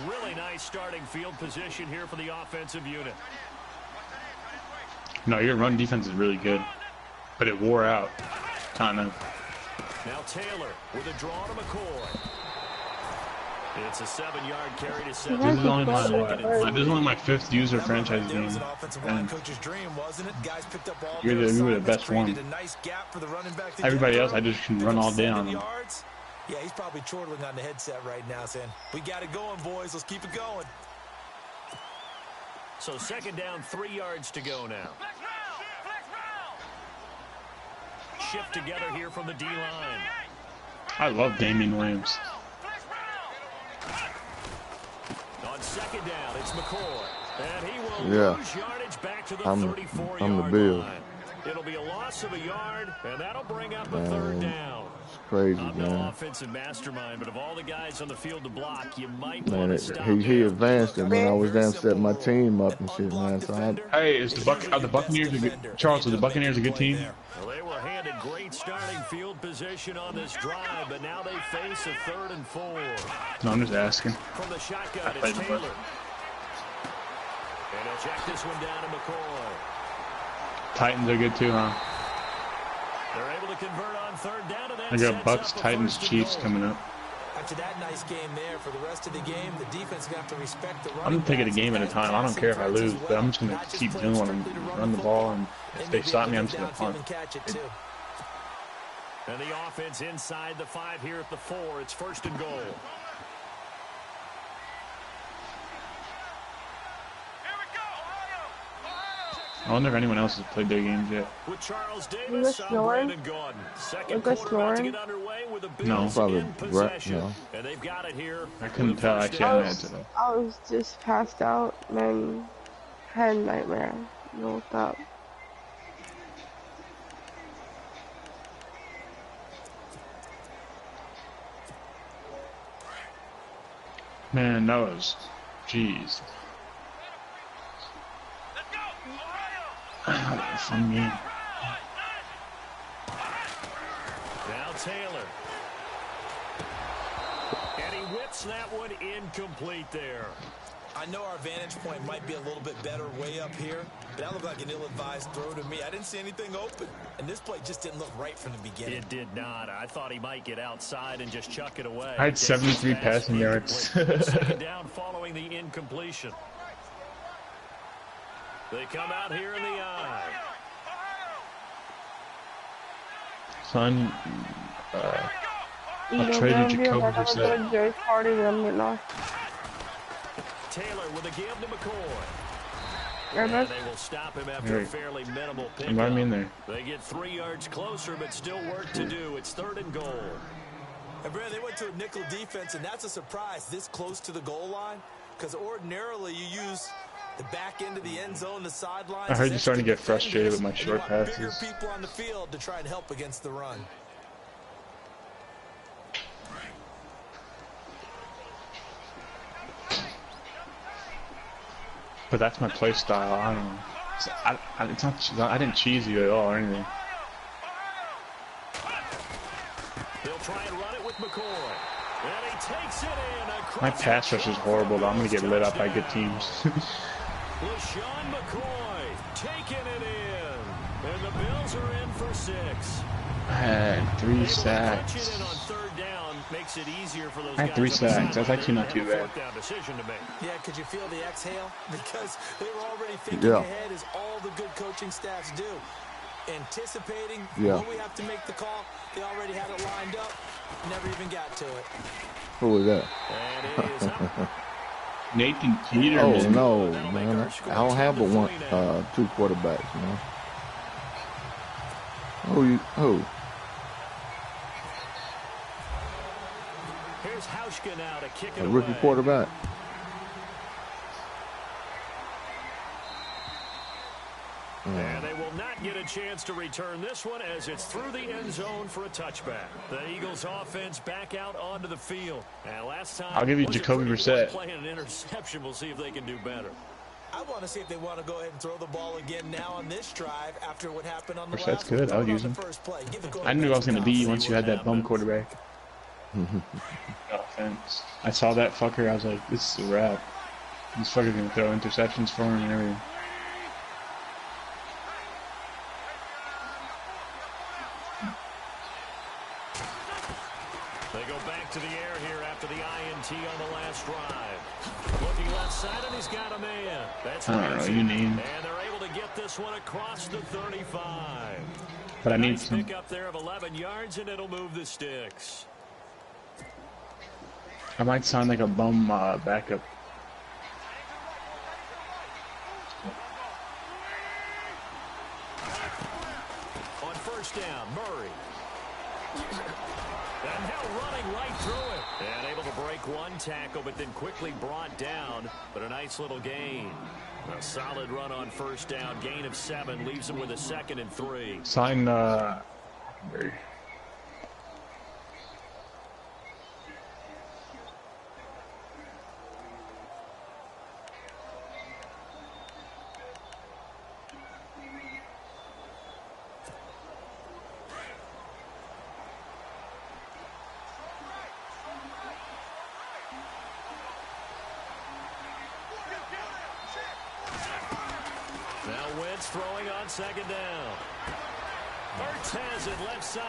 Really nice starting field position here for the offensive unit. No, your run defense is really good, but it wore out, kind of. Now Taylor with a draw to McCoy. It's a 7-yard carry to set. This is only my 5th user franchise game. And you were the best one. Everybody else, I just can run all day on them. Yeah, he's probably chortling on the headset right now, saying, "We got it going, boys. Let's keep it going." So 2nd down, 3 yards to go now. Shift together here from the D-line. I love Damian Williams. On 2nd down, it's McCoy. And he will lose yardage back to the 34-yard line. It'll be a loss of a yard, and that'll bring up a 3rd down. It's crazy, I'm man. no offensive mastermind, but of all the guys on the field to block, you might want to stop he advanced it, man. I was down setting my team up and shit, man. So hey, are the Buccaneers a good Charles? Are the Buccaneers a good team? Well, they were handed great starting field position on this drive, but now they face a 3rd and 4. No, I'm just asking. From the shotgun, it's Taylor. And he'll check this one down to McCoy. Titans are good too, huh? They're able to convert on 3rd down, and I got Bucks, Titans, Chiefs coming up. After that nice game there, for the rest of the game, the defense gonna have to respect the run. I'm gonna take it a game at a time. I don't care if I lose, but I'm just gonna keep doing what I'm run the ball, and if they stop me, I'm just gonna punt. And the offense inside the 5 here at the 4. It's 1st and goal. I wonder if anyone else has played their games yet. With Charles Davis, Brandon Gordon. 2nd quarter about to get underway with the Bills in possession. No. And they've got it here. I couldn't tell. Actually, I had to. I was just passed out and had a nightmare. Woke up. Man, that was, jeez. Fun game. Now Taylor. And he whips that one incomplete there. I know our vantage point might be a little bit better way up here, but that looked like an ill-advised throw to me. I didn't see anything open, and this play just didn't look right from the beginning. It did not. I thought he might get outside and just chuck it away. I had 73 passing yards. 2nd down following the incompletion. They come out here in the eye. Son, I'll trade you Jacoby for that. Taylor with a give to McCoy. And they will stop him after a fairly minimal pickup. Invite me in there. They get 3 yards closer, but still work to do. It's 3rd and goal. And Brad, they went to a nickel defense, and that's a surprise this close to the goal line, because ordinarily you use the back end of the end zone, the sidelines. I heard you're starting to get frustrated with my short passes. Bigger people on the field to try and help against the run. But that's my play style. I don't know. It's not. I didn't cheese you at all or anything. They'll try and run it with McCoy. And he takes it in. My pass rush is horrible, though. I'm gonna get lit up by good teams. LaShawn McCoy taking it in. And the Bills are in for 6. I had 3 sacks. Makes it easier for those I had 3 sacks. That's actually not too bad. Yeah, could you feel the exhale? Because they were already thinking ahead, as all the good coaching staffs do. Anticipating when we have to make the call. They already had it lined up. Never even got to it. Who was that? Nathan Peterman. Oh no, man! I don't have but 2 quarterbacks, man. Who? Here's Hauschka now to kick it A rookie quarterback. And they will not get a chance to return this one as it's through the end zone for a touchback. The Eagles offense back out onto the field. And last time, I'll give you Jacoby Brissett. Playing an interception, we'll see if they can do better. I want to see if they want to go ahead and throw the ball again now on this drive after what happened on the Brissett's last good. I'll use him. I knew I was going to be once you had that bum quarterback. No offense. I saw that fucker. I was like, this is a wrap. This fucker's gonna throw interceptions for him and everything. They go back to the air here after the INT on the last drive. Looking left side, and he's got a man. That's I don't know, you need. And they're able to get this one across the 35. But I need nice some. pick up there of 11 yards, and it'll move the sticks. I might sound like a bum backup. On first down, Murray. And now running right through it. And able to break one tackle, but then quickly brought down. But a nice little gain. A solid run on first down. Gain of 7 leaves him with a 2nd and 3. Sign Murray. Now Wentz throwing on second down. Hurts has it left side.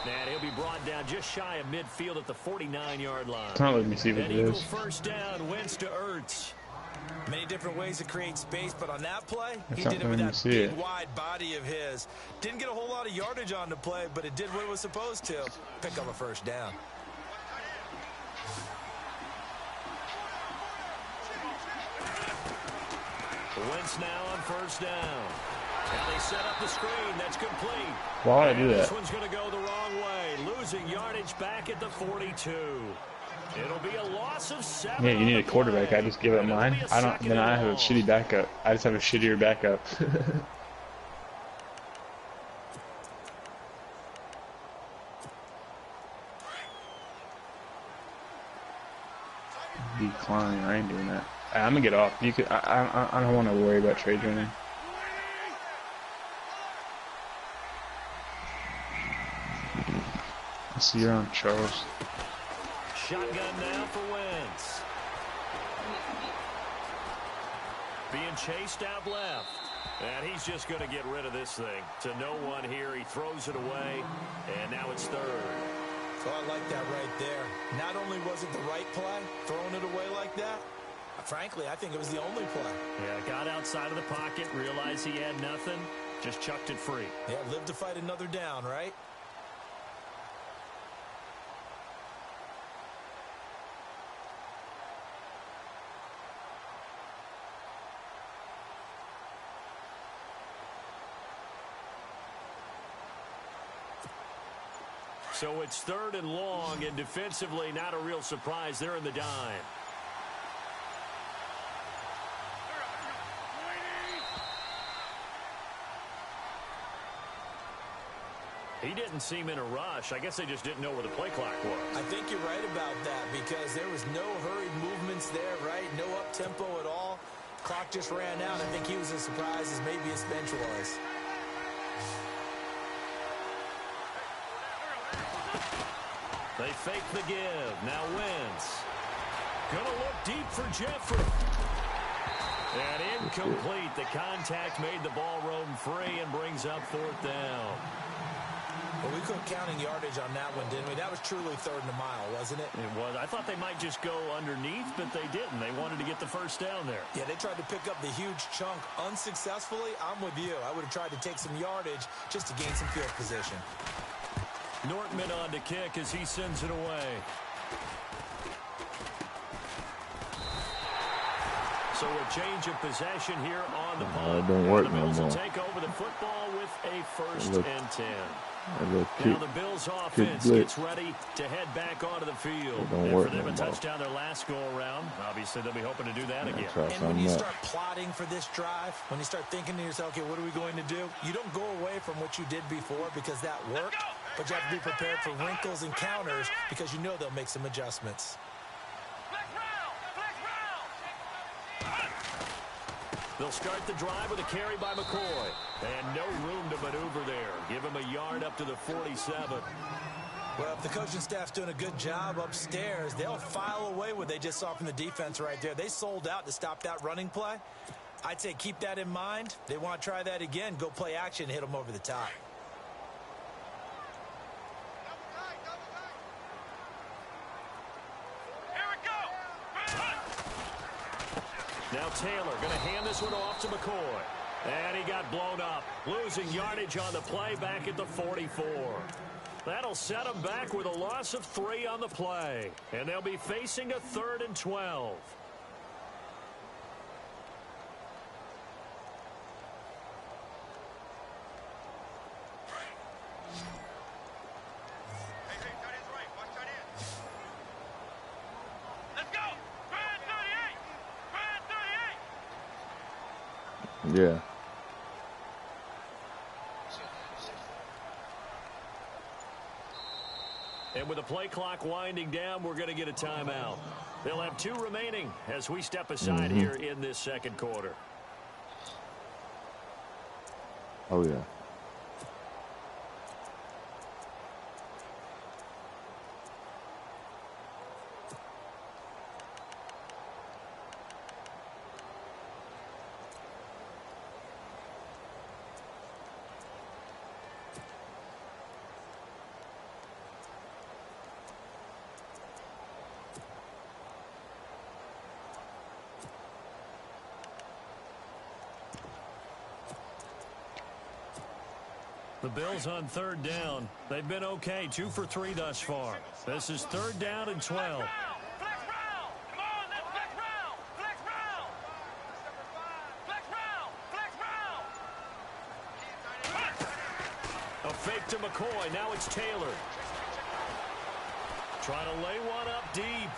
And he'll be brought down just shy of midfield at the 49-yard line. It's not letting me see what An it Eagle is. first down, Wentz to Ertz. Many different ways to create space, but on that play, he That's did not it with letting me that see big, it. wide body of his. Didn't get a whole lot of yardage on the play, but it did what it was supposed to. Pick up a first down. Wentz now on first down. And they set up the screen. That's complete. Why would I do that? This one's going to go the wrong way. Losing yardage back at the 42. It'll be a loss of 7. Yeah, you need a quarterback. I just give up mine. I don't. Then I have a shitty backup. I just have a shittier backup. Decline. I ain't doing that. I'm gonna get off. You could. I don't want to worry about trades or anything. I see you're on Charles. Shotgun now for Wentz. Being chased out left. And he's just going to get rid of this thing. To no one here. He throws it away. And now it's 3rd. So I like that right there. Not only was it the right play, throwing it away like that, frankly, I think it was the only play. Yeah, got outside of the pocket, realized he had nothing, just chucked it free. Yeah, live to fight another down, right? So it's 3rd and long, and defensively, not a real surprise. They're in the dime. He didn't seem in a rush. I guess they just didn't know where the play clock was. I think you're right about that because there was no hurried movements there, right? No up-tempo at all. Clock just ran out. I think he was as surprised as maybe his bench was. They fake the give. Now Wentz. Gonna look deep for Jeffrey. And incomplete. The contact made the ball roam free and brings up 4th down. Well, we quit counting yardage on that one, didn't we? That was truly 3rd and a mile, wasn't it? It was. I thought they might just go underneath, but they didn't. They wanted to get the first down there. Yeah, they tried to pick up the huge chunk unsuccessfully. I'm with you. I would have tried to take some yardage just to gain some field position. Nortman on to kick as he sends it away. So a change of possession here on the ball. It don't work the Bills no will more. take over the football with a 1st and 10. Now the Bills offense gets ready to head back onto the field. Don't and work for them, no a more. touchdown their last go-around. Obviously, they'll be hoping to do that again. And when you start plotting for this drive, when you start thinking to yourself, okay, what are we going to do? You don't go away from what you did before because that worked, but you have to be prepared for wrinkles and counters because you know they'll make some adjustments. They'll start the drive with a carry by McCoy. And no room to maneuver there. Give him a yard up to the 47. Well, if the coaching staff's doing a good job upstairs, they'll file away what they just saw from the defense right there. They sold out to stop that running play. I'd say keep that in mind. They want to try that again. Go play action, hit them over the top. Now Taylor going to hand this one off to McCoy. And he got blown up. Losing yardage on the play back at the 44. That'll set them back with a loss of 3 on the play. And they'll be facing a 3rd and 12. Yeah. And with the play clock winding down, we're going to get a timeout. They'll have 2 remaining as we step aside here in this second quarter. Oh, yeah. The Bills on 3rd down. They've been okay, 2 for 3 thus far. This is 3rd down and 12. A fake to McCoy. Now it's Taylor. Trying to lay one up deep.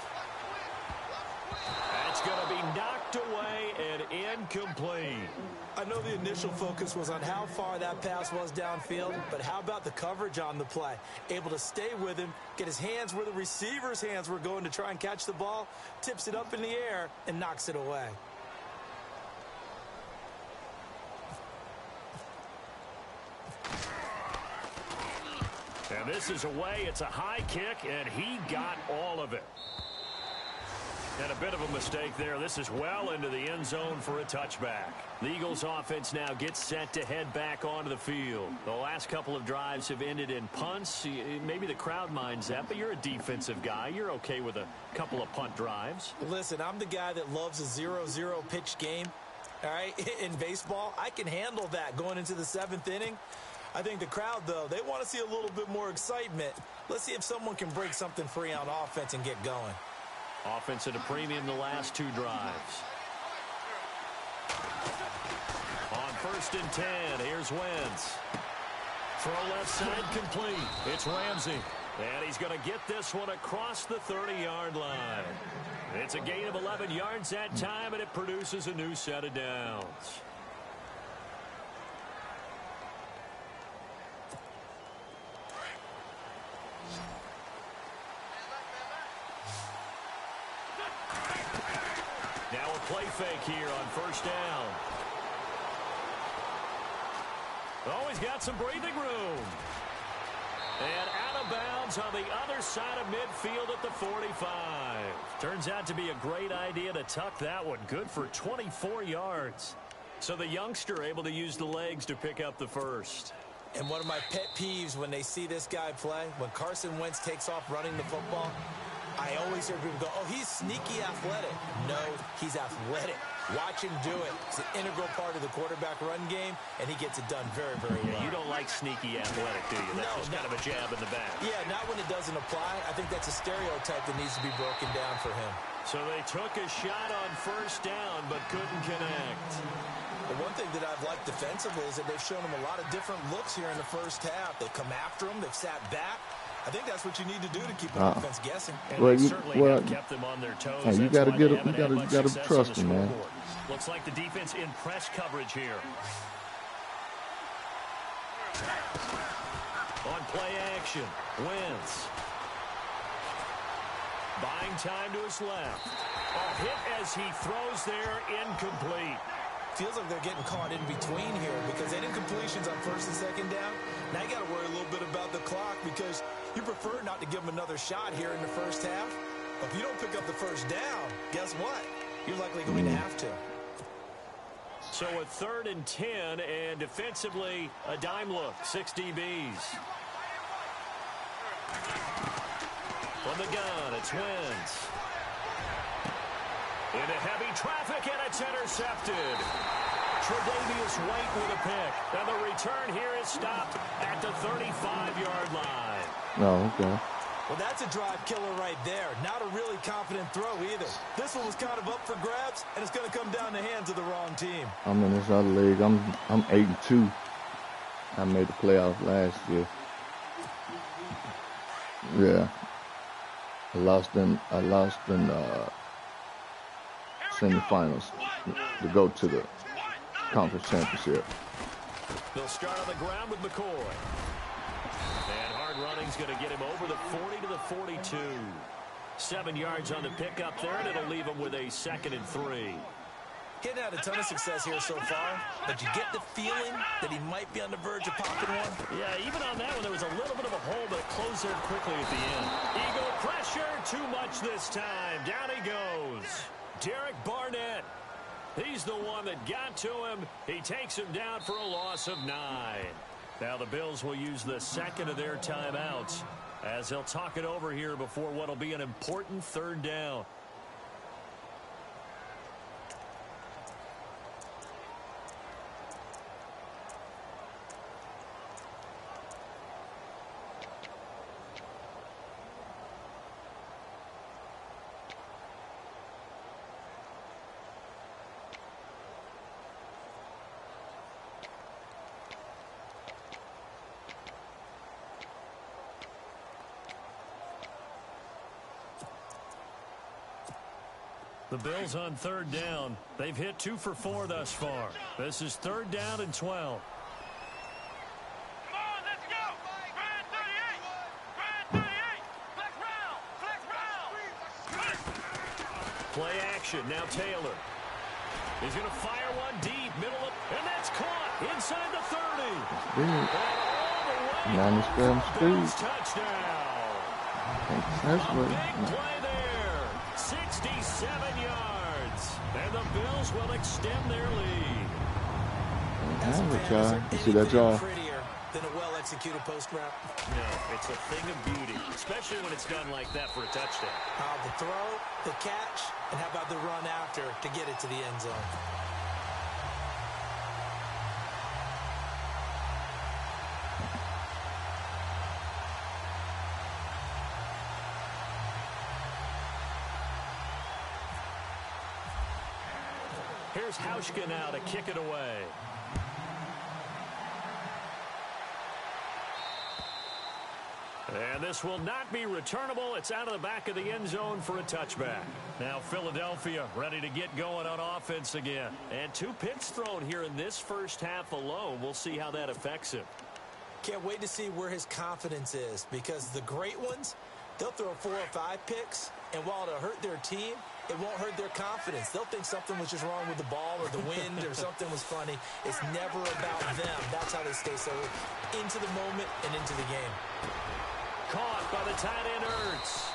That's going to be knocked away and incomplete. I know the initial focus was on how far that pass was downfield, but how about the coverage on the play? Able to stay with him, get his hands where the receiver's hands were going to try and catch the ball, tips it up in the air, and knocks it away. And this is away. It's a high kick, and he got all of it. And a bit of a mistake there. This is well into the end zone for a touchback. The Eagles offense now gets set to head back onto the field. The last couple of drives have ended in punts. Maybe the crowd minds that, but you're a defensive guy. You're okay with a couple of punt drives. Listen, I'm the guy that loves a 0-0 pitch game. All right, in baseball, I can handle that going into the 7th inning. I think the crowd, though, they want to see a little bit more excitement. Let's see if someone can break something free on offense and get going. Offense at a premium the last 2 drives. On 1st and 10, here's Wentz. Throw left side complete. It's Ramsey. And he's going to get this one across the 30-yard line. It's a gain of 11 yards that time, and it produces a new set of downs. Now a play fake here on 1st down. Oh, he's got some breathing room. And out of bounds on the other side of midfield at the 45. Turns out to be a great idea to tuck that one. Good for 24 yards. So the youngster able to use the legs to pick up the first. And one of my pet peeves when they see this guy play, when Carson Wentz takes off running the football, I always hear people go, oh, he's sneaky athletic. No, he's athletic. Watch him do it. It's an integral part of the quarterback run game, and he gets it done very, very well. You don't like sneaky athletic, do you? That's just kind of a jab in the back. Yeah, not when it doesn't apply. I think that's a stereotype that needs to be broken down for him. So they took a shot on 1st down, but couldn't connect. The one thing that I've liked defensively is that they've shown him a lot of different looks here in the 1st half. They've come after him. They've sat back. I think that's what you need to do to keep the offense guessing. And well, you certainly have kept them on their toes. You got to get them. You got to trust them, man. Looks like the defense in press coverage here. On play action, Wentz. Buying time to his left. A hit as he throws there, incomplete. Feels like they're getting caught in between here because they didn't completions on first and second down. Now you got to worry a little bit about the clock because you prefer not to give them another shot here in the first half. But if you don't pick up the first down, guess what? You're likely going to have to. So a 3rd and 10, and defensively, a dime look, 6 DBs. From the gun, it's Wentz. Into heavy traffic, and it's intercepted. Tre'Davious White with a pick. And the return here is stopped at the 35-yard line. Oh, okay. Well, that's a drive killer right there. Not a really confident throw either. This one was kind of up for grabs, and it's going to come down the hands of the wrong team. I'm in this other league. I'm 8-2. I made the playoffs last year. Yeah. I lost in semifinals to go to the conference championship. They'll start on the ground with McCoy. And hard running's going to get him over the 40 to the 42. 7 yards on the pickup there, and it'll leave him with a 2nd and 3. Getting had a ton of success here so far, but you get the feeling that he might be on the verge of popping one. Yeah, even on that one, there was a little bit of a hole, but it closed there quickly at the end. Eagle pressure, too much this time. Down he goes. Derek Barnett. He's the one that got to him. He takes him down for a loss of 9. Now the Bills will use the 2nd of their timeouts as they'll talk it over here before what will be an important 3rd down. The Bills on 3rd down. They've hit 2 for 4 thus far. This is 3rd down and 12. Come on, let's go. Brand 38. Flex round. Play action. Now Taylor. He's going to fire one deep. Middle of, and that's caught inside the 30. And all the way. 97 speed. Touchdown. That's A what. big play there. 67 yards. And the Bills will extend their lead. You see that draw? Prettier than a well-executed post route. No, it's a thing of beauty, especially when it's done like that for a touchdown. The throw, the catch, and how about the run after to get it to the end zone? Here's Hauschka now to kick it away. And this will not be returnable. It's out of the back of the end zone for a touchback. Now Philadelphia ready to get going on offense again. And 2 picks thrown here in this first half alone. We'll see how that affects him. Can't wait to see where his confidence is, because the great ones, they'll throw 4 or 5 picks, and while it'll hurt their team, it won't hurt their confidence. They'll think something was just wrong with the ball or the wind or something was funny. It's never about them. That's how they stay so into the moment and into the game. Caught by the tight end Ertz.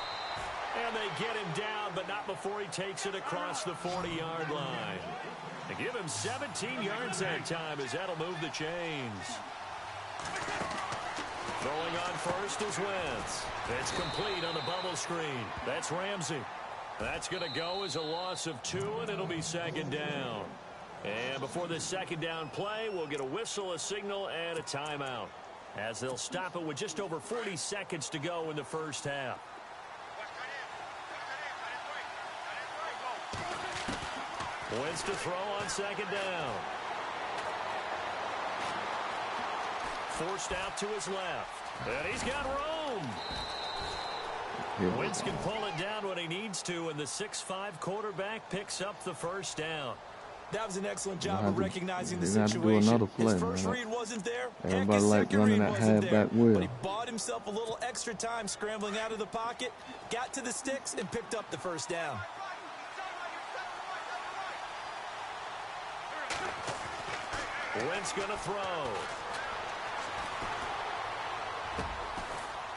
And they get him down, but not before he takes it across the 40-yard line. They give him 17 yards that time as that'll move the chains. Throwing on first is Wentz. It's complete on the bubble screen. That's Ramsey. That's going to go as a loss of 2, and it'll be 2nd down. And before this 2nd down play, we'll get a whistle, a signal, and a timeout, as they'll stop it with just over 40 seconds to go in the first half. Wentz to throw on 2nd down. Forced out to his left. And he's got room. Wentz can pull it down when he needs to, and the 6'5" quarterback picks up the first down. That was an excellent job of recognizing the to do situation. another play, His first man. read wasn't there. Everybody His like second running read that wasn't there. halfback wheel. But he bought himself a little extra time scrambling out of the pocket, got to the sticks, and picked up the first down. Wentz going to throw.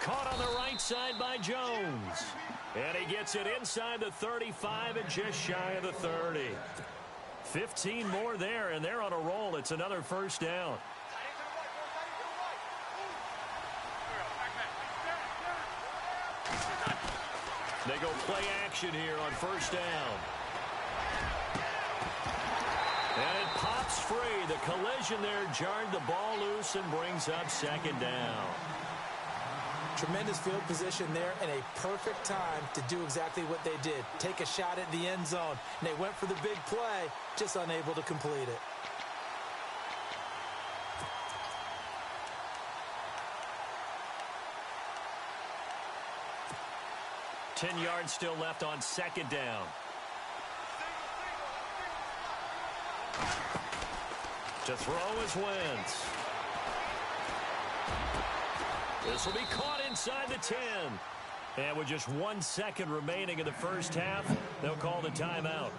Caught on the right side by Jones. And he gets it inside the 35 and just shy of the 30. 15 more there, and they're on a roll. It's another first down. They go play action here on first down. And it pops free. The collision there jarred the ball loose and brings up second down. Tremendous field position there and a perfect time to do exactly what they did. Take a shot at the end zone. And they went for the big play, just unable to complete it. Ten yards still left on second down. To throw is Wentz. This will be caught inside the 10. And with just 1 second remaining in the first half, they'll call the timeout.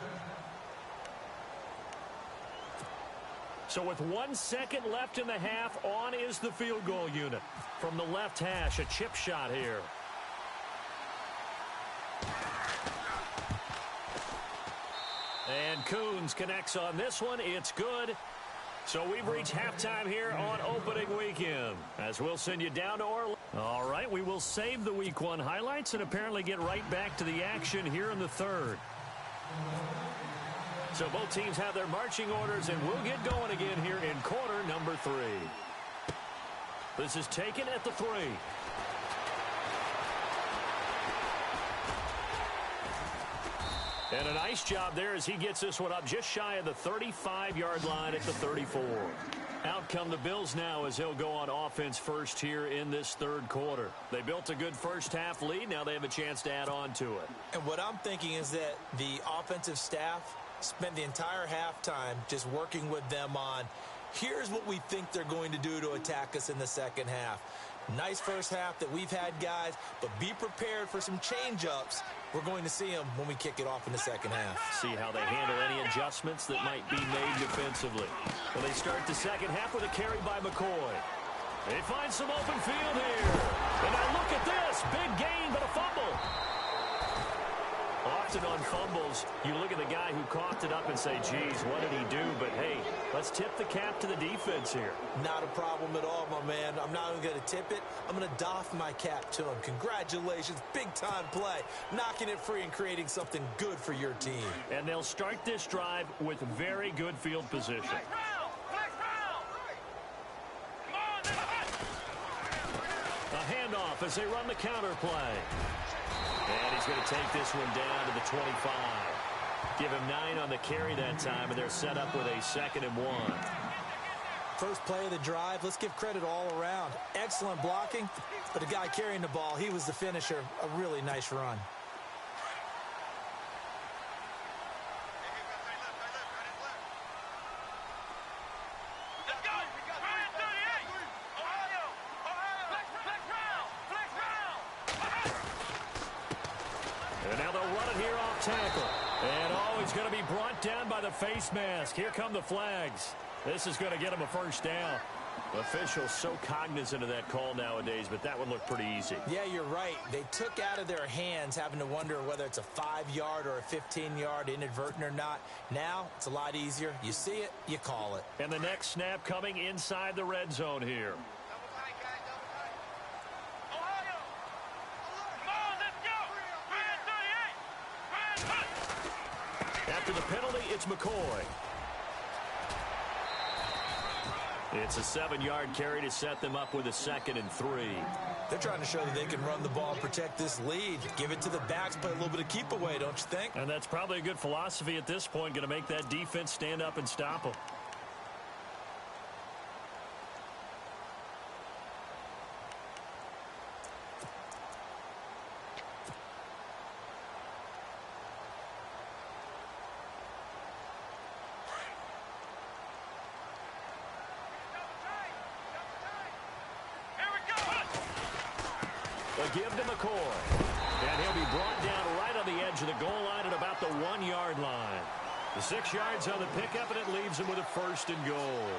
So with 1 second left in the half, on is the field goal unit. From the left hash, a chip shot here. And Coons connects on this one. It's good. So we've reached halftime here on opening weekend, as we'll send you down to Orlando. All right, we will save the Week 1 highlights and apparently get right back to the action here in the third. So both teams have their marching orders, and we'll get going again here in quarter number 3. This is taken at the 3. And a nice job there as he gets this one up just shy of the 35-yard line at the 34. Out come the Bills now as they'll go on offense first here in this third quarter. They built a good first-half lead. Now they have a chance to add on to it. And what I'm thinking is that the offensive staff spent the entire halftime just working with them on, here's what we think they're going to do to attack us in the second half. Nice first half that we've had, guys, but be prepared for some change-ups. We're going to see them when we kick it off in the second half. See how they handle any adjustments that might be made defensively. Well, they start the second half with a carry by McCoy. They find some open field here. And now look at this. Big gain, but a fumble. Often on fumbles, you look at the guy who coughed it up and say, geez, what did he do? But, hey, let's tip the cap to the defense here. Not a problem at all, my man. I'm not even going to tip it. I'm going to doff my cap to him. Congratulations. Big-time play. Knocking it free and creating something good for your team. And they'll start this drive with very good field position. A handoff as they run the counter play. And he's going to take this one down to the 25. Give him 9 on the carry that time, and they're set up with a 2nd and 1. First play of the drive, let's give credit all around. Excellent blocking, but the guy carrying the ball, he was the finisher. A really nice run. And now they'll run it here off tackle. And oh, he's going to be brought down by the face mask. Here come the flags. This is going to get him a first down. Officials so cognizant of that call nowadays, but that one looked pretty easy. Yeah, you're right. They took out of their hands having to wonder whether it's a 5-yard or a 15-yard inadvertent or not. Now, it's a lot easier. You see it, you call it. And the next snap coming inside the red zone here. After the penalty, it's McCoy. It's a 7-yard carry to set them up with a 2nd and 3. They're trying to show that they can run the ball and protect this lead. Give it to the backs, play a little bit of keep away, don't you think? And that's probably a good philosophy at this point, going to make that defense stand up and stop them. A give to McCoy. And he'll be brought down right on the edge of the goal line at about the 1-yard line. The 6 yards on the pickup, and it leaves him with a 1st and goal.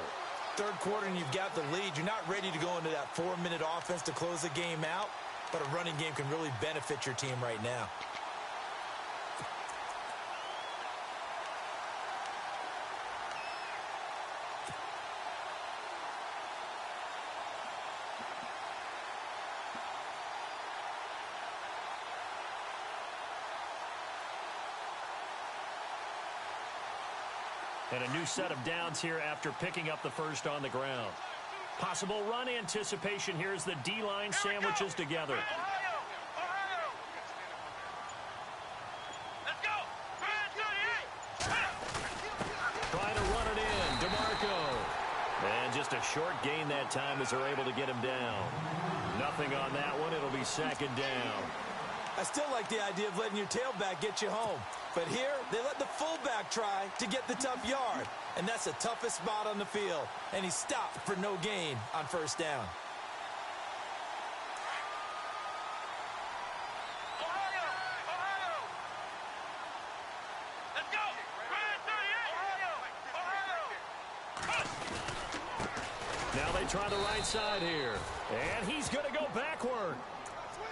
third quarter and you've got the lead. You're not ready to go into that 4-minute offense to close the game out, but a running game can really benefit your team right now. And a new set of downs here after picking up the first on the ground. Possible run anticipation here as the D-line sandwiches together. Ohio. Let's go. Trying to run it in. DeMarco. And just a short gain that time as they're able to get him down. Nothing on that one. It'll be second down. I still like the idea of letting your tailback get you home. But here, they let the fullback try to get the tough yard. And that's the toughest spot on the field. And he stopped for no gain on first down. Ohio. Let's go. Ohio. Now they try the right side here. And he's going to go backward.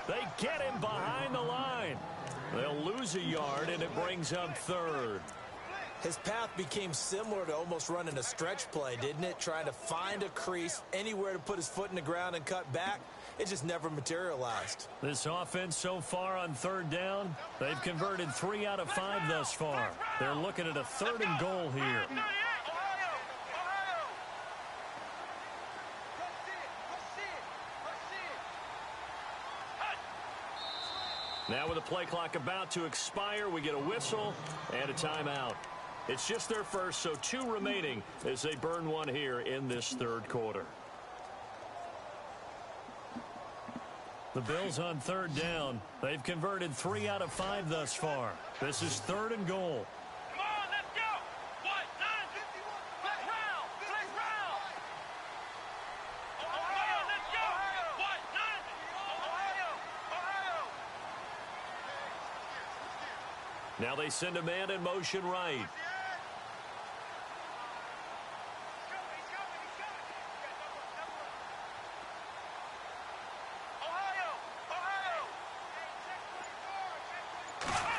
They get him behind the line. They'll lose a yard, and it brings up third. His path became similar to almost running a stretch play, didn't it? Trying to find a crease, anywhere to put his foot in the ground and cut back. It just never materialized. This offense so far on third down, they've converted 3 out of 5 thus far. They're looking at a 3rd and goal here. Now with the play clock about to expire, we get a whistle and a timeout. It's just their first, so 2 remaining as they burn one here in this third quarter. The Bills on third down. They've converted 3 out of 5 thus far. This is 3rd and goal. Come on, let's go. What? 9. Flex round. Ohio, let's go. What? 9. Ohio. Now they send a man in motion right.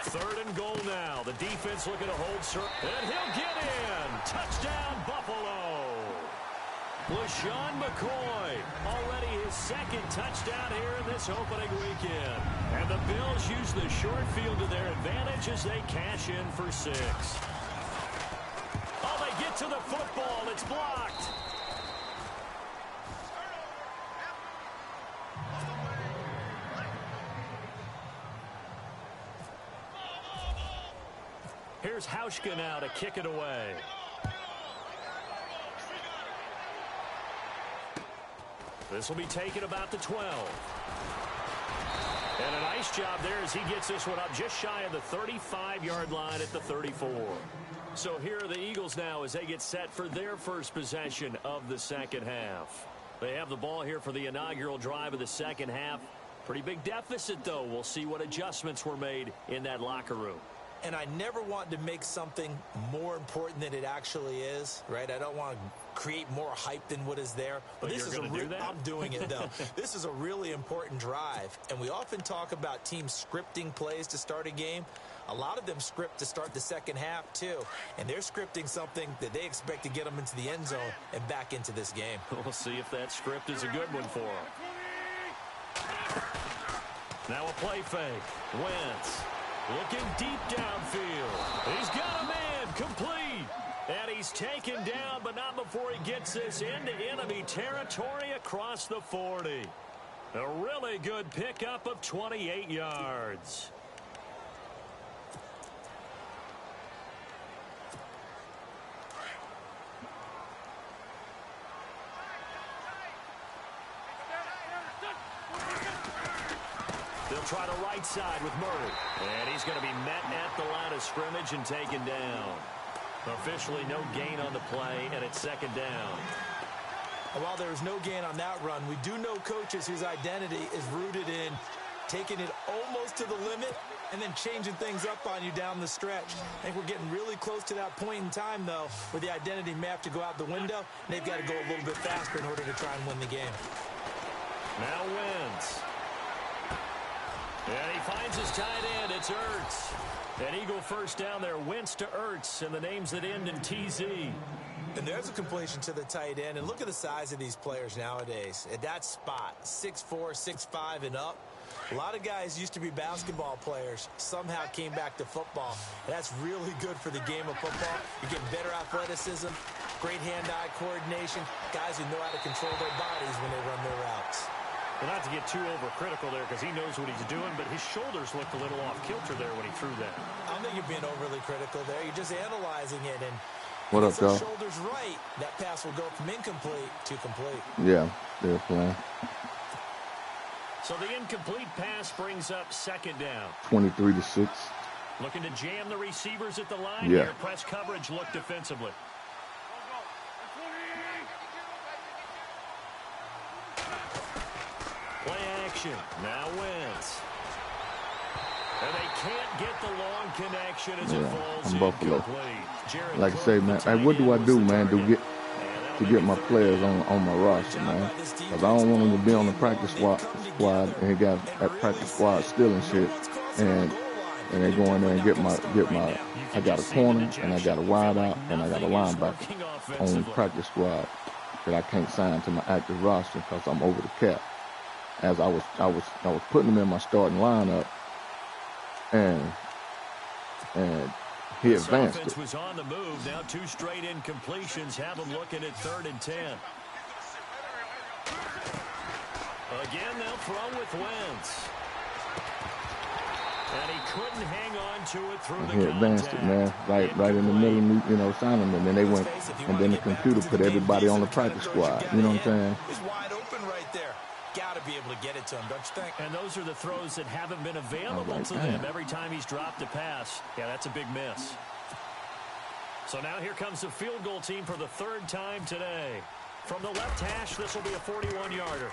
Third and goal now. The defense looking to hold serve. And he'll get in. Touchdown, Buffalo. LaShawn McCoy, already his 2nd touchdown here in this opening weekend. And the Bills use the short field to their advantage as they cash in for 6. Oh, they get to the football. It's blocked. Here's Hauschka now to kick it away. This will be taken about the 12. And a nice job there as he gets this one up just shy of the 35-yard line at the 34. So here are the Eagles now as they get set for their first possession of the second half. They have the ball here for the inaugural drive of the second half. Pretty big deficit, though. We'll see what adjustments were made in that locker room. And I never want to make something more important than it actually is, right? I don't want to create more hype than what is there. But this is I'm doing it, though. This is a really important drive. And we often talk about teams scripting plays to start a game. A lot of them script to start the second half, too. And they're scripting something that they expect to get them into the end zone and back into this game. We'll see if that script is a good one for them. Now a play fake. Wentz. Looking deep downfield. He's got a man complete. And he's taken down, but not before he gets this into enemy territory across the 40. A really good pickup of 28 yards. They'll try the right side with Murray. And he's going to be met at the line of scrimmage and taken down. Officially no gain on the play, and it's second down. And while there is no gain on that run, we do know coaches whose identity is rooted in taking it almost to the limit and then changing things up on you down the stretch. I think we're getting really close to that point in time, though, where the identity may have to go out the window, and they've got to go a little bit faster in order to try and win the game. Now Wentz. And he finds his tight end. It's Ertz. An Eagle first down there. Wentz to Ertz, and the names that end in TZ. And there's a completion to the tight end. And look at the size of these players nowadays. At that spot, 6'4", 6'5", and up. A lot of guys used to be basketball players. Somehow came back to football. That's really good for the game of football. You're getting better athleticism, great hand-eye coordination, guys who know how to control their bodies when they run their routes. Well, not to get too overcritical there because he knows what he's doing, but his shoulders looked a little off-kilter there when he threw that. I don't think you're being overly critical there. You're just analyzing it. And what up, though? Shoulders right, that pass will go from incomplete to complete. Yeah, they're playing. So the incomplete pass brings up second down. 23-6. Looking to jam the receivers at the line here. Press coverage look defensively. Play action. Now Wentz. And they can't get the long connection as it falls incomplete. Like I say, man, hey, what do I do, man, to get my players on my roster, man? Because I don't want them to be on the practice squad and he got that practice squad stealing shit, and they go in there and get my. I got a corner and I got a wide out and I got a linebacker on the practice squad that I can't sign to my active roster because I'm over the cap. As I was putting them in my starting lineup, and he advanced it. Was on the move. Now 2 straight incompletions have him looking at 3rd and 10. Again, they'll throw with Wentz. And he couldn't hang on to it through the contact. He advanced it, man. Right in the middle, you know, signing them. And then they went, and then the computer put everybody on the practice squad. You know what I'm saying? He's wide open right there. Got to be able to get it to him, don't you think? And those are the throws that haven't been available to them every time he's dropped a pass. Yeah, that's a big miss. So now here comes the field goal team for the 3rd time today. From the left hash, this will be a 41-yarder.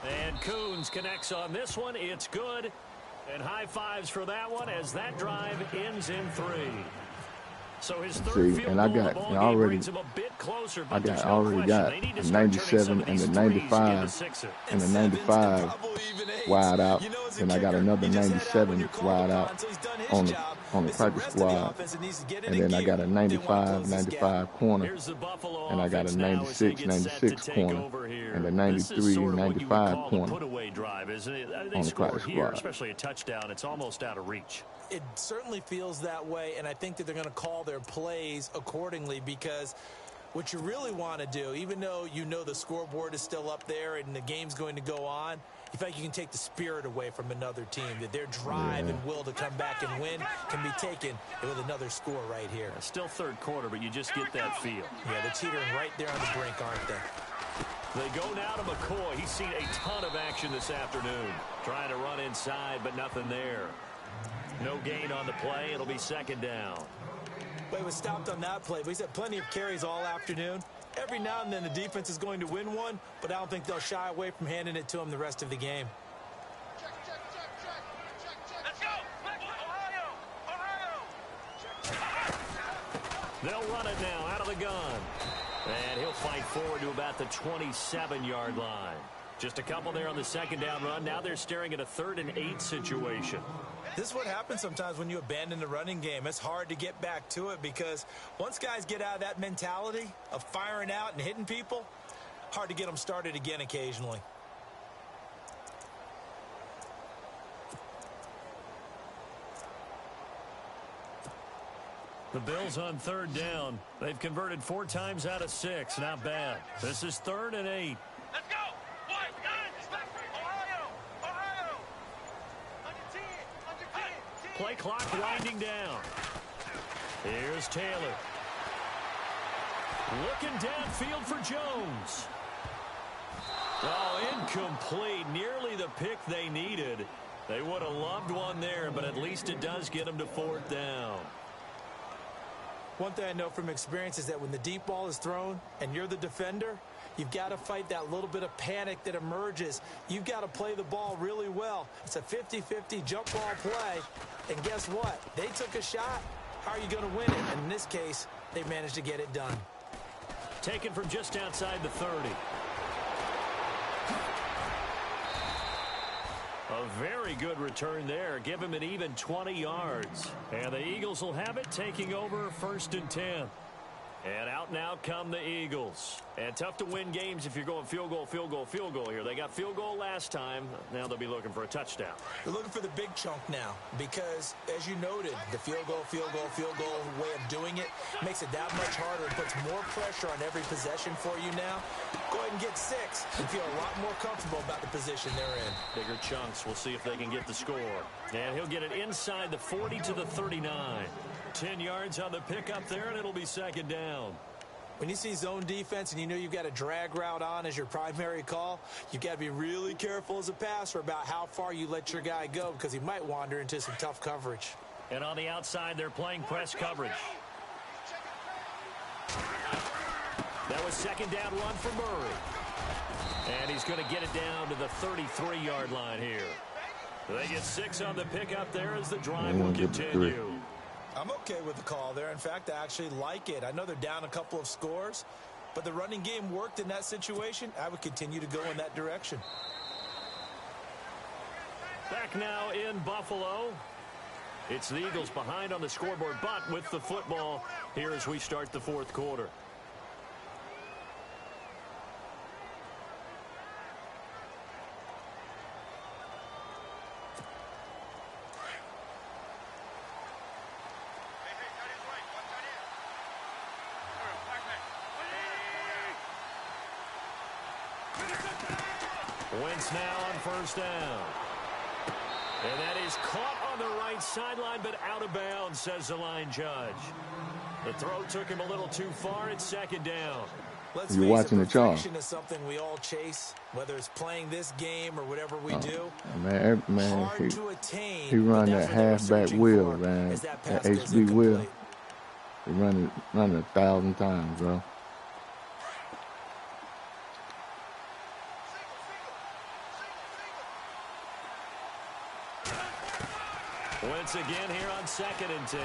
And Coons connects on this one. It's good. And high fives for that one as that drive ends in 3. So his third field goal of the ball game brings him a bit closer, but I already got the 97 and the 95 and the 95 wide out, and I got another 97 wide out on the practice squad, and then I got a 95 corner, and I got a 96 corner, and a 93-95 corner on the practice squad. Especially a touchdown, it's almost out of reach. It certainly feels that way, and I think that they're going to call their plays accordingly, because what you really want to do, even though you know the scoreboard is still up there and the game's going to go on, you feel like you can take the spirit away from another team, that their drive and will to come back and win can be taken with another score right here. Still 3rd quarter, but you just get that feel. Yeah, they're teetering right there on the brink, aren't they? They go now to McCoy. He's seen a ton of action this afternoon. Trying to run inside, but nothing there. No gain on the play. It'll be 2nd down. Well, he was stopped on that play, but he's had plenty of carries all afternoon. Every now and then the defense is going to win one, but I don't think they'll shy away from handing it to him the rest of the game. Let's go! Ohio! They'll run it now out of the gun. And he'll fight forward to about the 27-yard line. Just a couple there on the 2nd down run. Now they're staring at a 3rd and 8 situation. This is what happens sometimes when you abandon the running game. It's hard to get back to it because once guys get out of that mentality of firing out and hitting people, hard to get them started again occasionally. The Bills on 3rd down. They've converted 4 times out of 6. Not bad. This is 3rd and 8. Let's go! Ohio! Under 10! Play clock winding down. Here's Taylor. Looking downfield for Jones. Oh, incomplete. Nearly the pick they needed. They would have loved one there, but at least it does get them to 4th down. One thing I know from experience is that when the deep ball is thrown and you're the defender, You've got to fight that little bit of panic that emerges. You've got to play the ball really well. It's a 50-50 jump ball play. And guess what? They took a shot. How are you going to win it? And in this case, they managed to get it done. Taken from just outside the 30. A very good return there. Give him an even 20 yards. And the Eagles will have it, taking over 1st and 10. And out now come the Eagles. And tough to win games if you're going field goal, field goal, field goal here. They got field goal last time. Now they'll be looking for a touchdown. They're looking for the big chunk now because, as you noted, the field goal way of doing it makes it that much harder. It puts more pressure on every possession for you now. Go ahead and get 6 and feel a lot more comfortable about the position they're in. Bigger chunks. We'll see if they can get the score. And he'll get it inside the 40 to the 39. 10 yards on the pickup there, and it'll be 2nd down. When you see zone defense and you know you've got a drag route on as your primary call, you've got to be really careful as a passer about how far you let your guy go because he might wander into some tough coverage. And on the outside, they're playing press coverage. That was 2nd down run for Murray. And he's going to get it down to the 33-yard line here. They get 6 on the pickup there as the drive will continue. I'm okay with the call there. In fact, I actually like it. I know they're down a couple of scores, but the running game worked in that situation. I would continue to go in that direction. Back now in Buffalo. It's the Eagles behind on the scoreboard, but with the football here as we start the 4th quarter. Wentz now on 1st down. And that is caught on the right sideline, but out of bounds, says the line judge. The throw took him a little too far. It's 2nd down. You're watching the chart. Perfection is something we all chase, whether it's playing this game or whatever we do. Man, he run that halfback wheel, man. That HB wheel. He run it 1,000 times, bro. Wentz again here on 2nd and 10.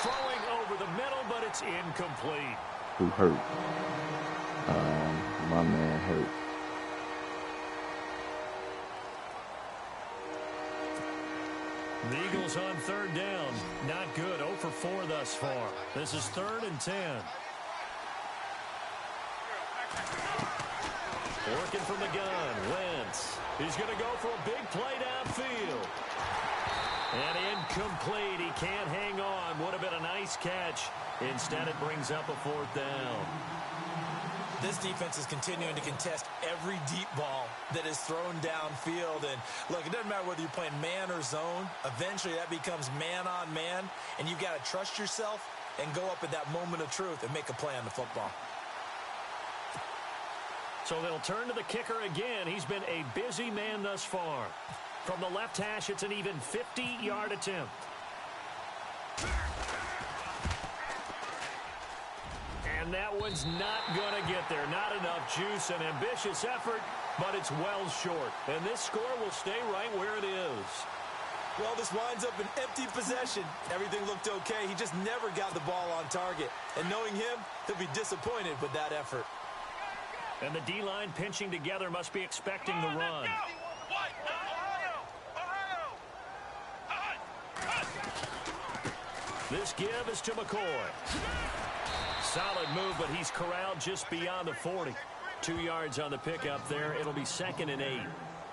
Throwing over the middle, but it's incomplete. Who hurt? My man hurt. The Eagles on 3rd down. Not good. 0 for 4 thus far. This is 3rd and 10. Working from the gun. Wentz. He's going to go for a big play downfield. And incomplete. He can't hang on. Would have been a nice catch. Instead, it brings up a 4th down. This defense is continuing to contest every deep ball that is thrown downfield. And, look, it doesn't matter whether you're playing man or zone. Eventually, that becomes man-on-man. And you've got to trust yourself and go up at that moment of truth and make a play on the football. So they'll turn to the kicker again. He's been a busy man thus far. From the left hash, it's an even 50-yard attempt. And that one's not going to get there. Not enough juice. An ambitious effort, but it's well short. And this score will stay right where it is. Well, this winds up an empty possession. Everything looked okay. He just never got the ball on target. And knowing him, he'll be disappointed with that effort. And the D-line pinching together must be expecting the run. This give is to McCoy. Solid move, but he's corralled just beyond the 40. 2 yards on the pickup there. It'll be 2nd and 8.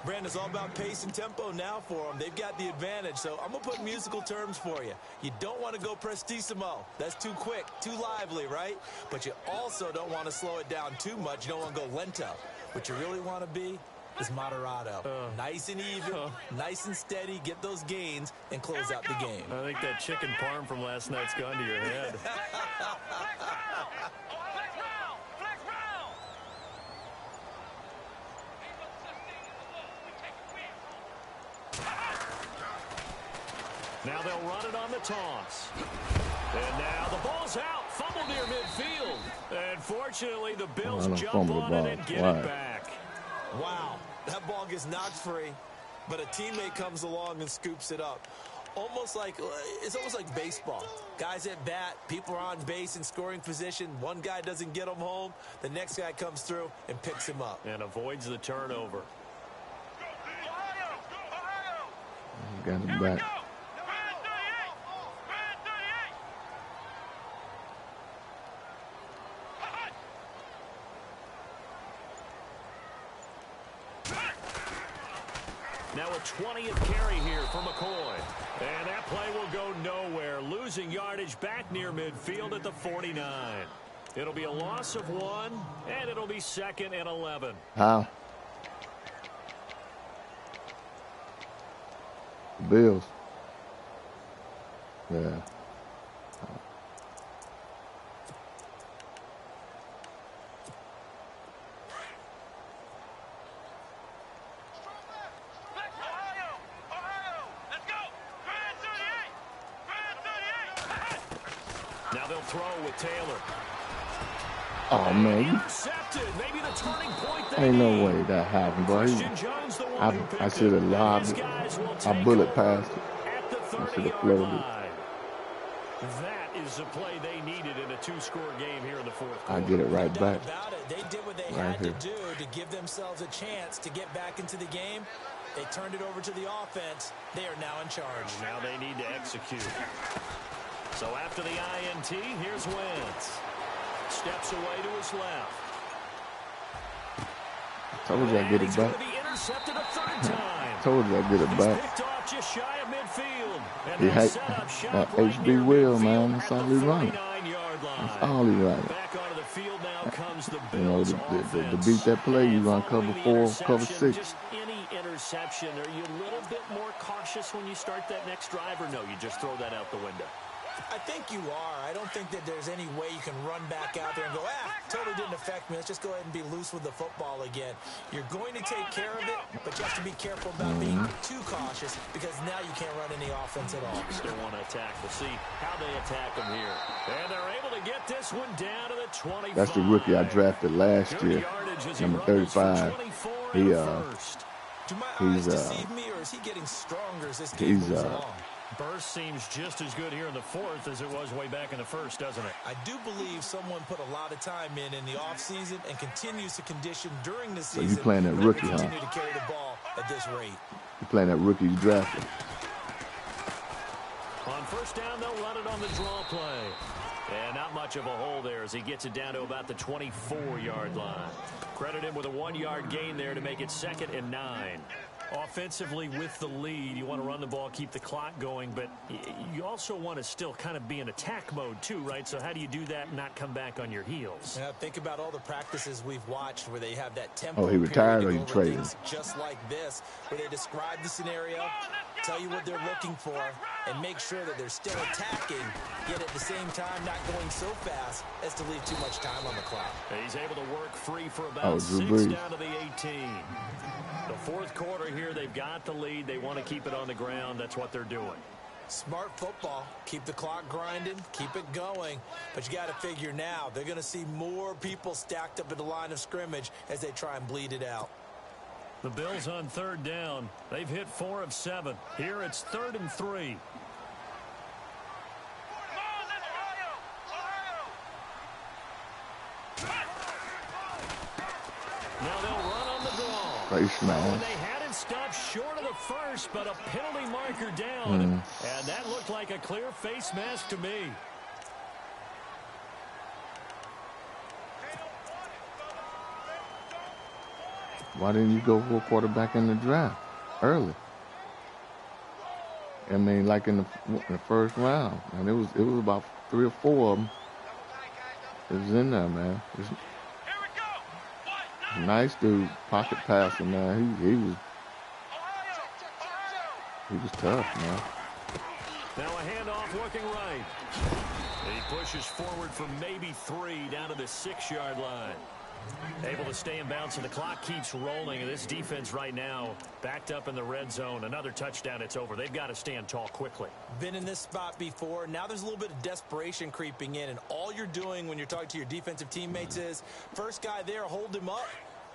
Brandon, it's all about pace and tempo now for them. They've got the advantage, so I'm going to put musical terms for you. You don't want to go prestissimo. That's too quick, too lively, right? But you also don't want to slow it down too much. You don't want to go lento. What you really want to be is moderato. Nice and even, nice and steady, get those gains, and close out the game. I think that chicken parm from last night's gone to your head. Now they'll run it on the toss. And now the ball's out. Fumble near midfield. And fortunately, the Bills jump on it and get it back. Wow, that ball gets knocked free, but a teammate comes along and scoops it up. It's almost like baseball. Guys at bat, people are on base in scoring position. One guy doesn't get him home. The next guy comes through and picks him up. And avoids the turnover. Got him back. Now a 20th carry here for McCoy. And that play will go nowhere. Losing yardage back near midfield at the 49. It'll be a loss of 1, and it'll be 2nd and 11. How? The Bills. Yeah. Now they'll throw with Taylor. Oh, man. Maybe the turning point Ain't no way that happened, boy. I should have lobbed it. I bullet passed it. I should have floated it. That is the play they needed in a 2-score game here in the 4th quarter. I get it right back. They did what they had to do to give themselves a chance to get back into the game. They turned it over to the offense. They are now in charge. Now they need to execute. So after the INT, here's Wentz. Steps away to his left. Told you I'd get it back. Told you I'd get it back. Picked off just shy of midfield. He had HB Will, man. That's all he running. That's all he running. Back onto the field now comes the You know, to beat that play, you run cover 4, cover 6. Just any interception. Are you a little bit more cautious when you start that next drive, or no, you just throw that out the window? I think you are. I don't think that there's any way you can run back out there and go, totally didn't affect me. Let's just go ahead and be loose with the football again. You're going to take care of it, but you have to be careful about being too cautious because now you can't run any offense at all. Still want to attack. We'll see how they attack them here. And they're able to get this one down to the 25. That's the rookie I drafted last year, number 35. Do my eyes deceive me, or is he getting stronger as this game moves along? Burst seems just as good here in the 4th as it was way back in the 1st, doesn't it? I do believe someone put a lot of time in the offseason and continues to condition during the season. So you playing that rookie, huh? Continue to carry the ball at this rate. You playing that rookie you drafted. On first down, they'll run it on the draw play. And not much of a hole there as he gets it down to about the 24-yard line. Credit him with a 1-yard gain there to make it 2nd and 9. Offensively with the lead, you want to run the ball, keep the clock going, but you also want to still kind of be in attack mode too, right? So how do you do that and not come back on your heels? Yeah, think about all the practices we've watched where they have that tempo. Oh, he retired or you traded? Just like this, where they describe the scenario, tell you what they're looking for, and make sure that they're still attacking, yet at the same time not going so fast as to leave too much time on the clock. He's able to work free for about 6 down to the 18. The 4th quarter here, they've got the lead. They want to keep it on the ground. That's what they're doing. Smart football. Keep the clock grinding. Keep it going. But you got to figure now, they're going to see more people stacked up at the line of scrimmage as they try and bleed it out. The Bills on 3rd down. They've hit 4 of 7. Here it's 3rd and 3. Now they'll run on the draw. And they had it stopped short of the first, but a penalty marker down. And that looked like a clear face mask to me. Why didn't you go for a quarterback in the draft early? I mean, like in the first round, and it was about 3 or 4 of them. It was in there, man. Nice dude, pocket passer, man. He was tough, man. Now a handoff working right. And he pushes forward for maybe 3 down to the 6-yard line. Able to stay in bounds, and the clock keeps rolling. And this defense right now backed up in the red zone. Another touchdown, it's over. They've got to stand tall quickly. Been in this spot before. Now there's a little bit of desperation creeping in, and all you're doing when you're talking to your defensive teammates is first guy there, hold him up.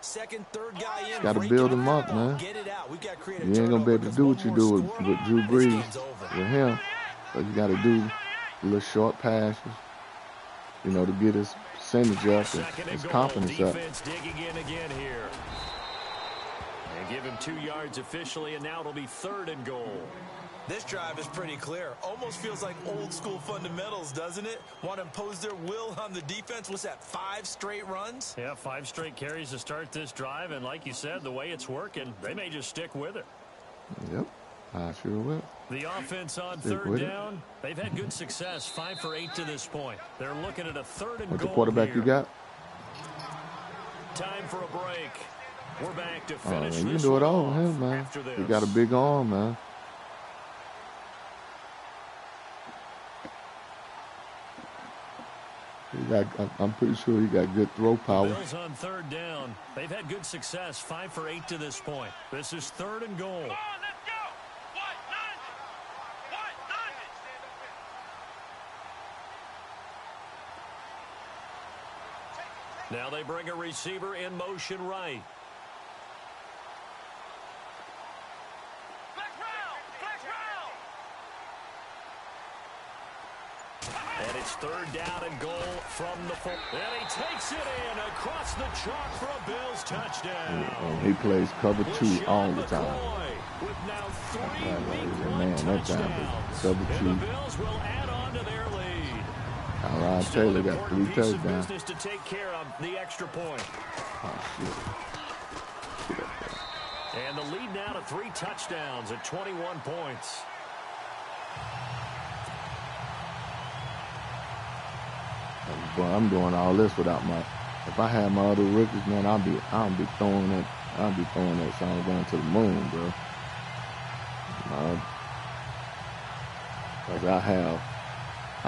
Second, third guy in. Got to build him up, man. Get it out. We've got to create a you ain't going to be able to do what you do with Drew Brees, with him. So you got to do little short passes, you know, to get his percentage up, his confidence up. Digging in again here. They give him 2 yards officially, and now it'll be 3rd and goal. This drive is pretty clear. Almost feels like old school fundamentals, doesn't it? Want to impose their will on the defense. What's that, 5 straight runs? Yeah, 5 straight carries to start this drive, and like you said, the way it's working, they may just stick with it. Yep, I sure will. The offense on 3rd down, they've had good success, 5 for 8 to this point. They're looking at a 3rd and goal. What the quarterback here. you got? Time for a break. We're back to finish man, you this can do it all, off him, man. after this. He got a big arm, man. I'm pretty sure he got good throw power. Bills on 3rd down. They've had good success, 5 for 8 to this point. This is 3rd and goal. Come on, let's go. What? Now they bring a receiver in motion right. And it's 3rd down and goal from the 4. And he takes it in across the chalk for a Bills touchdown. And he plays cover 2 all the time. With now 3 man, that time is cover 2. And the Bills will add on to their lead. Ryan Taylor got 3 touchdowns. Business to take care of the extra point. Oh, shit. And the lead now to 3 touchdowns at 21 points. Boy, I'm doing all this without my. If I had my other rookies, man, I'll be throwing that song down to the moon, bro. Because I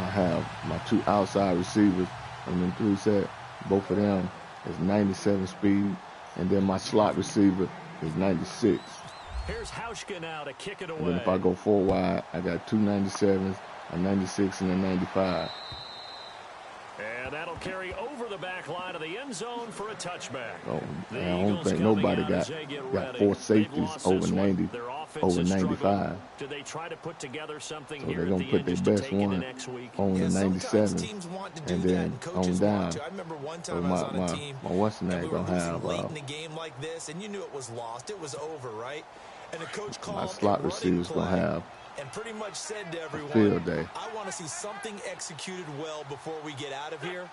have my 2 outside receivers, and then 3 set. Both of them is 97 speed, and then my slot receiver is 96. Here's Hauschka now to kick it away. And then if I go 4 wide, I got 2 97s, a 96, and a 95. And that'll carry over the back line of the end zone for a touchback. Oh, I don't think nobody got 4 safeties over 90, over 95. Do they try to put together something so here they're going to put their best one on the 97, and then on down. I remember one so time I was on a team, my Western and we were going to have late in the game like this, and you knew it was lost. It was over, right? And the coach called my slot receivers going to have and pretty much said to everyone, field day. I want to see something executed well before we get out of here.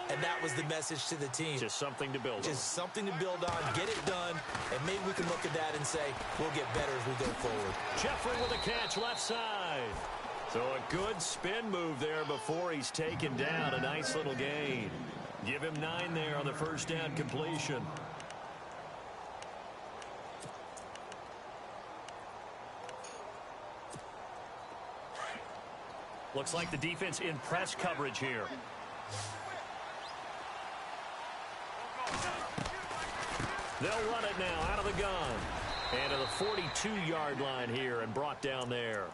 And that was the message to the team. Just something to build on. Just something to build on, get it done, and maybe we can look at that and say, we'll get better as we go forward. Jeffrey with a catch left side. So a good spin move there before he's taken down. A nice little gain. Give him 9 there on the first down completion. Looks like the defense in press coverage here. They'll run it now out of the gun. And to the 42-yard line here and brought down there.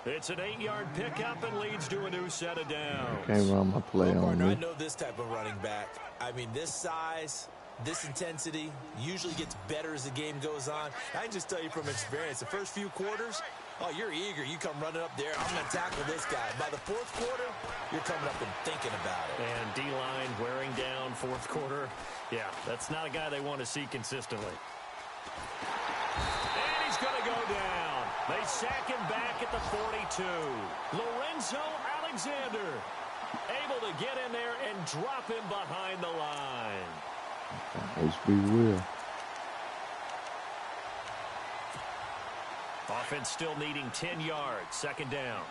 It's an 8-yard pickup and leads to a new set of downs. Can't run my play on me. I know this type of running back. I mean, this size, this intensity usually gets better as the game goes on. I can just tell you from experience, the first few quarters, oh, you're eager. You come running up there. I'm going to tackle this guy. By the 4th quarter, you're coming up and thinking about it. And D-line wearing down 4th quarter. Yeah, that's not a guy they want to see consistently. And he's going to go down. They sack him back at the 42. Lorenzo Alexander able to get in there and drop him behind the line. HB will. Offense still needing 10 yards. 2nd down.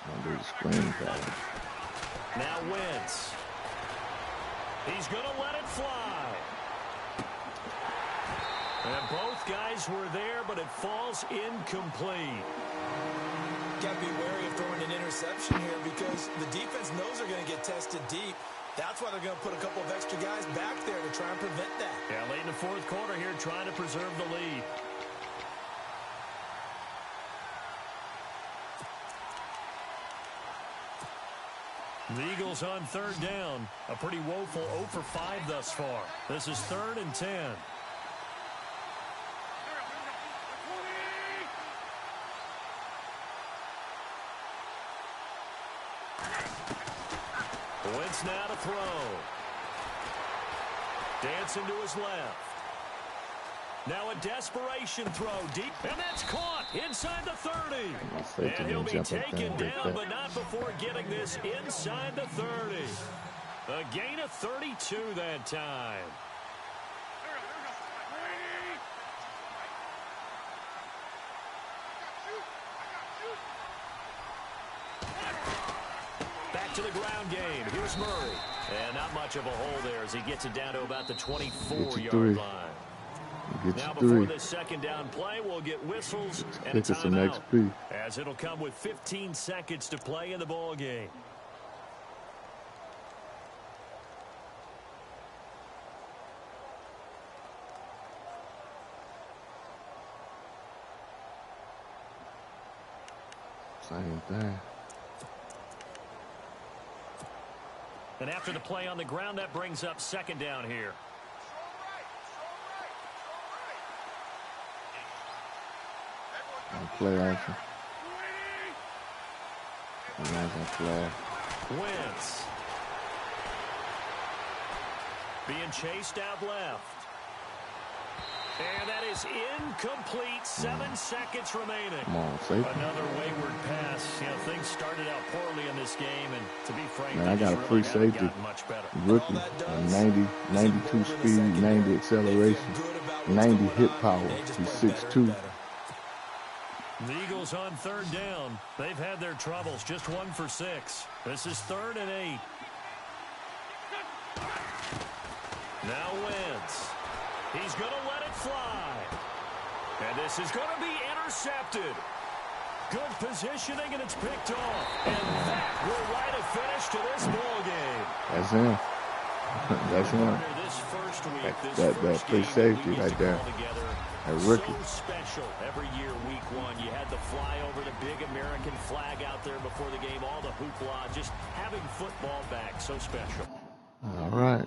I'll do the screen pass. Now Wentz. He's going to let it fly. And both guys were there, but it falls incomplete. Got to be wary of throwing an interception here because the defense knows they're going to get tested deep. That's why they're going to put a couple of extra guys back there to try and prevent that. Yeah, late in the fourth quarter here, trying to preserve the lead. The Eagles on third down. A pretty woeful 0 for 5 thus far. This is 3rd and 10. Wentz now to throw. Dancing to his left. Now a desperation throw deep, and that's caught inside the 30. And he'll be taken down, but not before getting this inside the 30. A gain of 32 that time. Back to the ground game. Here's Murray. And not much of a hole there as he gets it down to about the 24-yard line. Now before this second down play, we'll get whistles and a timeout, as it'll come with 15 seconds to play in the ball game. Same thing. And after the play on the ground, that brings up second down here. Play action. Flag. Wentz. Being chased out left. And that is incomplete. 7 seconds remaining. Come on, safety. Another wayward pass. You know, things started out poorly in this game, and to be frank, man, I got a free safety. Rookie, 92 speed, 90 acceleration, 90 hit power. He's 6'2". The Eagles on third down. They've had their troubles. Just 1 for 6. This is 3rd and 8. Now Wentz. He's going to let it fly. And this is going to be intercepted. Good positioning, and it's picked off. And that will write a finish to this ball game. That's him. That's him. That free safety right there. A rookie. So special every year, week 1. You had the flyover, the big American flag out there before the game, all the hoopla, just having football back. So special. All right.